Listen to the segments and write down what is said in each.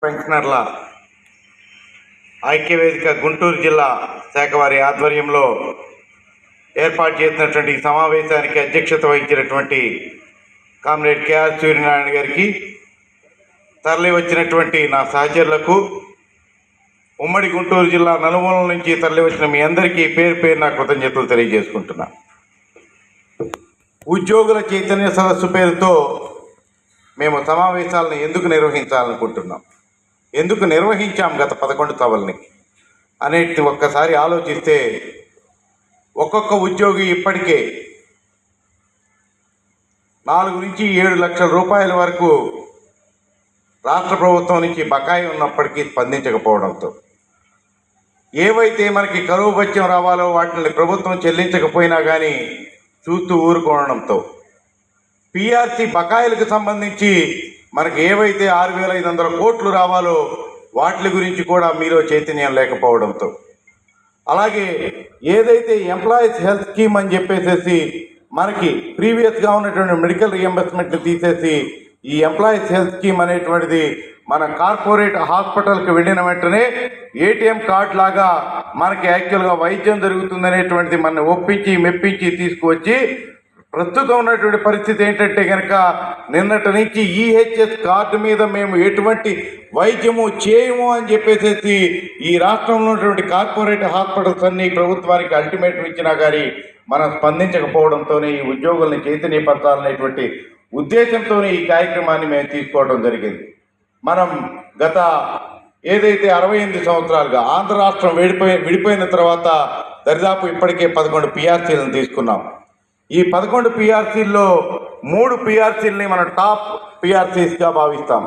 పెన్షనర్ల ఐక్యవేదిక గుంటూరు జిల్లా శాఖ వారి ఆధ్వర్యంలో ఏర్పాటు చేసినటువంటి సమావేశానికి అధ్యక్షత వహించినటువంటి కామ్రేడ్ కేఆర్ సూర్యనారాయణ గారికి, తరలి వచ్చినటువంటి నా సహచరులకు, ఉమ్మడి గుంటూరు జిల్లా నలుమూలల నుంచి తరలి వచ్చిన మీ అందరికీ పేరు పేరు నా కృతజ్ఞతలు తెలియజేసుకుంటున్నా. ఉద్యోగుల చైతన్య సదస్సు పేరుతో మేము సమావేశాలను ఎందుకు నిర్వహించాలనుకుంటున్నాం, ఎందుకు నిర్వహించాం గత 11 సభల్ని అనేది ఒక్కసారి ఆలోచిస్తే, ఒక్కొక్క ఉద్యోగి ఇప్పటికే 4 నుంచి 7 లక్షల రూపాయల వరకు రాష్ట్ర ప్రభుత్వం నుంచి బకాయి ఉన్నప్పటికీ స్పందించకపోవడంతో, ఏవైతే మనకి కరువు భత్యం రావాలో వాటిని ప్రభుత్వం చెల్లించకపోయినా కానీ చూస్తూ ఊరుకోవడంతో, పిఆర్సీ బకాయిలకు సంబంధించి మనకి ఏవైతే 6,500 కోట్లు రావాలో వాటి గురించి కూడా మీలో చైతన్యం లేకపోవడంతో, అలాగే ఏదైతే ఎంప్లాయీస్ హెల్త్ స్కీమ్ అని చెప్పేసి మనకి ప్రీవియస్గా ఉన్నటువంటి మెడికల్ రియంబర్స్మెంట్ని తీసేసి ఈ ఎంప్లాయీస్ హెల్త్ స్కీమ్ అనేటువంటిది మన కార్పొరేట్ హాస్పిటల్కి వెళ్ళిన వెంటనే ఏటీఎం కార్డ్ లాగా మనకి యాక్చువల్గా వైద్యం జరుగుతుందనేటువంటిది మన ఒప్పించి మెప్పించి తీసుకువచ్చి, ప్రస్తుతం ఉన్నటువంటి పరిస్థితి ఏంటంటే కనుక నిన్నటి నుంచి ఈహెచ్ఎస్ కార్డు మీద మేము ఎటువంటి వైద్యము చేయము అని చెప్పేసి ఈ రాష్ట్రంలో ఉన్నటువంటి కార్పొరేట్ హాస్పిటల్స్ అన్ని ప్రభుత్వానికి అల్టిమేటం ఇచ్చినా కానీ మనం స్పందించకపోవడంతోనే ఈ ఉద్యోగుల్ని చైతన్యపరచాలనేటువంటి ఉద్దేశంతోనే ఈ కార్యక్రమాన్ని మేము తీసుకోవడం జరిగింది. మనం గత ఏదైతే 68 సంవత్సరాలుగా ఆంధ్ర రాష్ట్రం విడిపోయిన తర్వాత దరిదాపు ఇప్పటికే 11 పిఆర్సీలను తీసుకున్నాం. ఈ 11 పిఆర్సీల్లో 3 పిఆర్సీలని మనం టాప్ పిఆర్సీస్గా భావిస్తాం.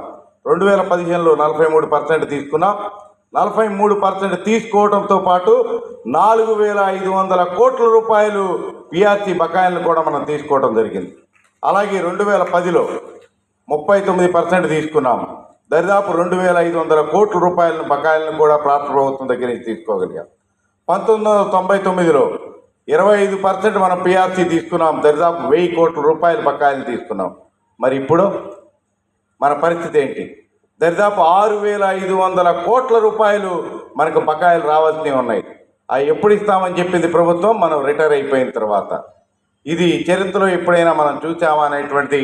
2015లో 43% తీసుకున్నాం. 43% తీసుకోవడంతో పాటు 4,500 కోట్ల రూపాయలు పిఆర్సీ బకాయిలను కూడా మనం తీసుకోవడం జరిగింది. అలాగే 2010లో 39% తీసుకున్నాం. దరిదాపు 2,500 కోట్ల రూపాయల బకాయిలను కూడా రాష్ట్ర ప్రభుత్వం దగ్గర నుంచి తీసుకోగలిగాం. 1999లో 25% మనం పిఆర్సీ తీసుకున్నాం. దరిదాపు 1,000 కోట్ల రూపాయల బకాయిలు తీసుకున్నాం. మరి ఇప్పుడు మన పరిస్థితి ఏంటి? దరిదాపు 6,500 కోట్ల రూపాయలు మనకు బకాయిలు రావాల్సినవి ఉన్నాయి. అవి ఎప్పుడు ఇస్తామని చెప్పింది ప్రభుత్వం? మనం రిటైర్ అయిపోయిన తర్వాత. ఇది చరిత్రలో ఎప్పుడైనా మనం చూసామా అనేటువంటి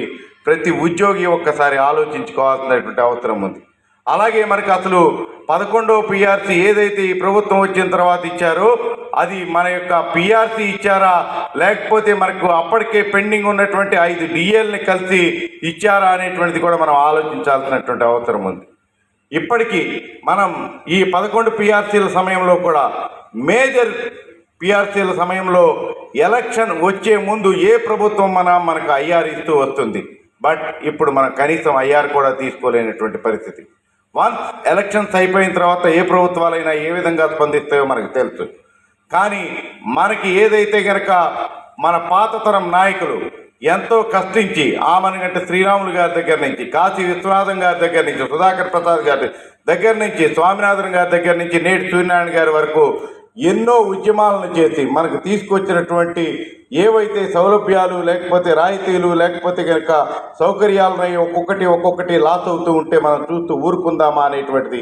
ప్రతి ఉద్యోగి ఒక్కసారి ఆలోచించుకోవాల్సినటువంటి అవసరం ఉంది. అలాగే మనకు అసలు 11వ పిఆర్సీ ఏదైతే ఈ ప్రభుత్వం వచ్చిన తర్వాత ఇచ్చారో అది మన యొక్క పిఆర్సీ ఇచ్చారా, లేకపోతే మనకు అప్పటికే పెండింగ్ ఉన్నటువంటి 5 డిఏల్ని కలిసి ఇచ్చారా అనేటువంటిది కూడా మనం ఆలోచించాల్సినటువంటి అవసరం ఉంది. ఇప్పటికీ మనం ఈ 11 పిఆర్సీల సమయంలో కూడా మేజర్ పిఆర్సీల సమయంలో ఎలక్షన్ వచ్చే ముందు ఏ ప్రభుత్వం మనకు ఐఆర్ ఇస్తూ వస్తుంది. బట్ ఇప్పుడు మనం కనీసం ఐఆర్ కూడా తీసుకోలేనటువంటి పరిస్థితి. వన్స్ ఎలక్షన్స్ అయిపోయిన తర్వాత ఏ ప్రభుత్వాలైనా ఏ విధంగా స్పందిస్తాయో మనకు తెలుసు. కానీ మనకి ఏదైతే కనుక మన పాత తరం నాయకులు ఎంతో కష్టించి ఆమనగంట శ్రీరాములు గారి దగ్గర నుంచి, కాశీ విశ్వనాథం గారి దగ్గర నుంచి, సుధాకర్ ప్రసాద్ గారి దగ్గర నుంచి, స్వామినాథన్ గారి దగ్గర నుంచి నేటి సూర్యనారాయణ గారి వరకు ఎన్నో ఉద్యమాలను చేసి మనకు తీసుకొచ్చినటువంటి ఏవైతే సౌలభ్యాలు లేకపోతే రాయితీలు లేకపోతే కనుక సౌకర్యాలను ఒక్కొక్కటి లాస్ అవుతూ ఉంటే మనం చూస్తూ ఊరుకుందామా అనేటువంటిది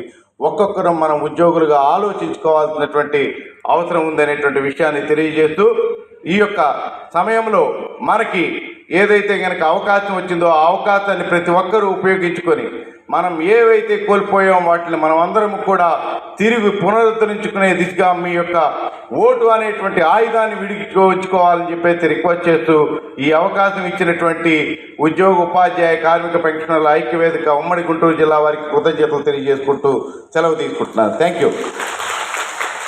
ఒక్కొక్కరు మనం ఉద్యోగులుగా ఆలోచించుకోవాల్సినటువంటి అవసరం ఉందనేటువంటి విషయాన్ని తెలియజేస్తూ, ఈ యొక్క సమయంలో మనకి ఏదైతే కనుక అవకాశం వచ్చిందో ఆ అవకాశాన్ని ప్రతి ఒక్కరూ ఉపయోగించుకొని మనం ఏవైతే కోల్పోయామో వాటిని మనం అందరం కూడా తిరిగి పునరుద్ధరించుకునే దిశగా మీ యొక్క ఓటు అనేటువంటి ఆయుధాన్ని విడిపించుకోవాలని చెప్పేసి రిక్వెస్ట్ చేస్తూ, ఈ అవకాశం ఇచ్చినటువంటి ఉద్యోగ ఉపాధ్యాయ కార్మిక పెన్షనర్ల ఐక్యవేదిక ఉమ్మడి గుంటూరు జిల్లా వారికి కృతజ్ఞతలు తెలియజేసుకుంటూ సెలవు తీసుకుంటున్నాను. Thank you.